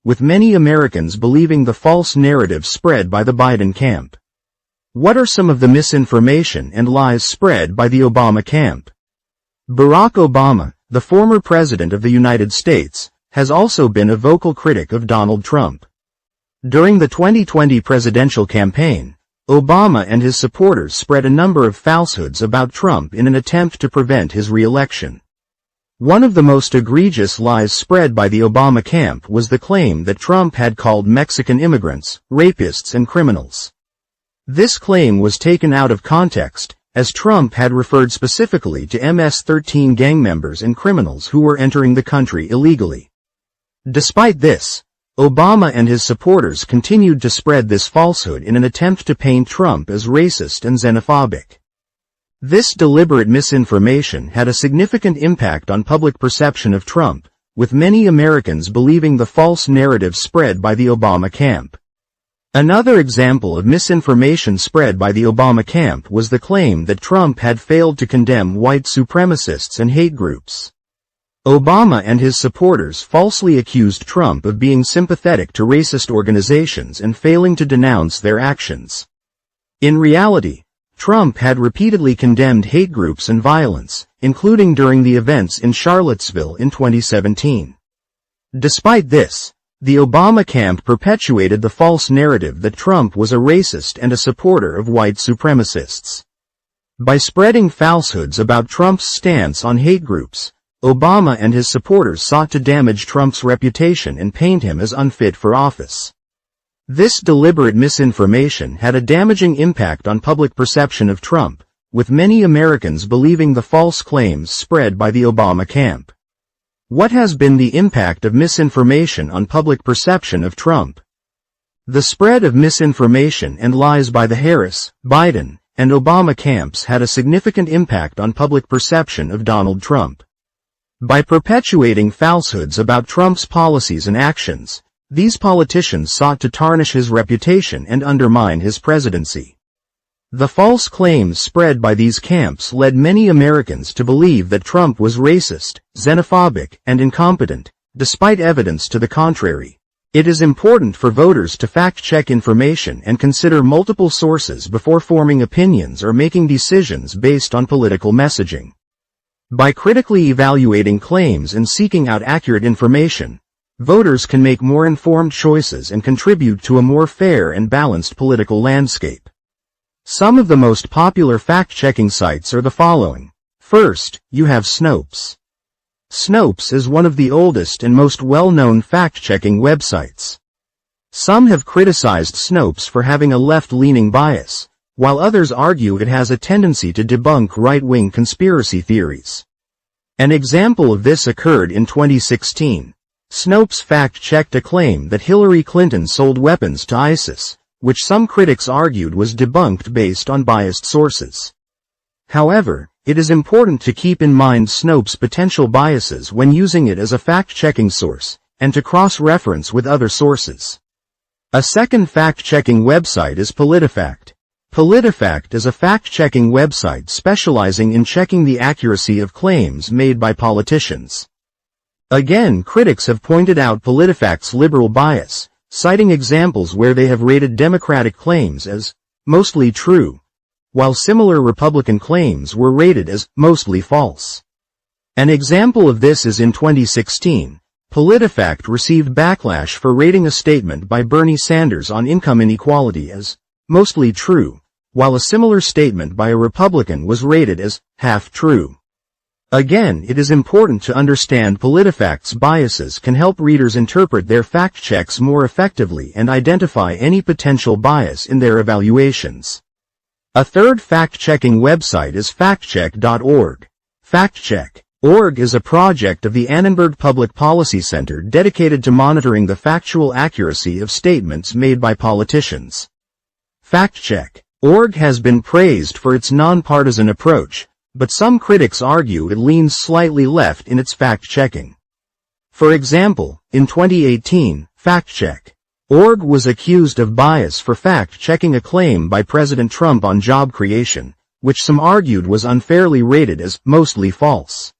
with many Americans believing the false narrative spread by the Biden camp. What are some of the misinformation and lies spread by the Obama camp? Barack Obama, the former president of the United States, has also been a vocal critic of Donald Trump. During the 2020 presidential campaign, Obama and his supporters spread a number of falsehoods about Trump in an attempt to prevent his re-election. One of the most egregious lies spread by the Obama camp was the claim that Trump had called Mexican immigrants rapists and criminals. This claim was taken out of context, as Trump had referred specifically to MS-13 gang members and criminals who were entering the country illegally. Despite this, Obama and his supporters continued to spread this falsehood in an attempt to paint Trump as racist and xenophobic. This deliberate misinformation had a significant impact on public perception of Trump, with many Americans believing the false narrative spread by the Obama camp. Another example of misinformation spread by the Obama camp was the claim that Trump had failed to condemn white supremacists and hate groups. Obama and his supporters falsely accused Trump of being sympathetic to racist organizations and failing to denounce their actions. In reality, Trump had repeatedly condemned hate groups and violence, including during the events in Charlottesville in 2017. Despite this, the Obama camp perpetuated the false narrative that Trump was a racist and a supporter of white supremacists. By spreading falsehoods about Trump's stance on hate groups, Obama and his supporters sought to damage Trump's reputation and paint him as unfit for office. This deliberate misinformation had a damaging impact on public perception of Trump, with many Americans believing the false claims spread by the Obama camp. What has been the impact of misinformation on public perception of Trump? The spread of misinformation and lies by the Harris, Biden, and Obama camps had a significant impact on public perception of Donald Trump. By perpetuating falsehoods about Trump's policies and actions, these politicians sought to tarnish his reputation and undermine his presidency. The false claims spread by these camps led many Americans to believe that Trump was racist, xenophobic, and incompetent, despite evidence to the contrary. It is important for voters to fact-check information and consider multiple sources before forming opinions or making decisions based on political messaging. By critically evaluating claims and seeking out accurate information, voters can make more informed choices and contribute to a more fair and balanced political landscape. Some of the most popular fact-checking sites are the following. First, you have Snopes. Snopes is one of the oldest and most well-known fact-checking websites. Some have criticized Snopes for having a left-leaning bias, while others argue it has a tendency to debunk right-wing conspiracy theories. An example of this occurred in 2016. Snopes fact-checked a claim that Hillary Clinton sold weapons to ISIS, which some critics argued was debunked based on biased sources. However, it is important to keep in mind Snopes' potential biases when using it as a fact-checking source, and to cross-reference with other sources. A second fact-checking website is PolitiFact. PolitiFact is a fact-checking website specializing in checking the accuracy of claims made by politicians. Again, critics have pointed out PolitiFact's liberal bias, citing examples where they have rated Democratic claims as mostly true, while similar Republican claims were rated as mostly false. An example of this is in 2016, PolitiFact received backlash for rating a statement by Bernie Sanders on income inequality as mostly true, while a similar statement by a Republican was rated as half true. Again, it is important to understand PolitiFact's biases can help readers interpret their fact checks more effectively and identify any potential bias in their evaluations. A third fact-checking website is factcheck.org. Factcheck.org is a project of the Annenberg Public Policy Center dedicated to monitoring the factual accuracy of statements made by politicians. Factcheck.org has been praised for its nonpartisan approach, but some critics argue it leans slightly left in its fact-checking. For example, in 2018, Factcheck.org was accused of bias for fact-checking a claim by President Trump on job creation, which some argued was unfairly rated as mostly false.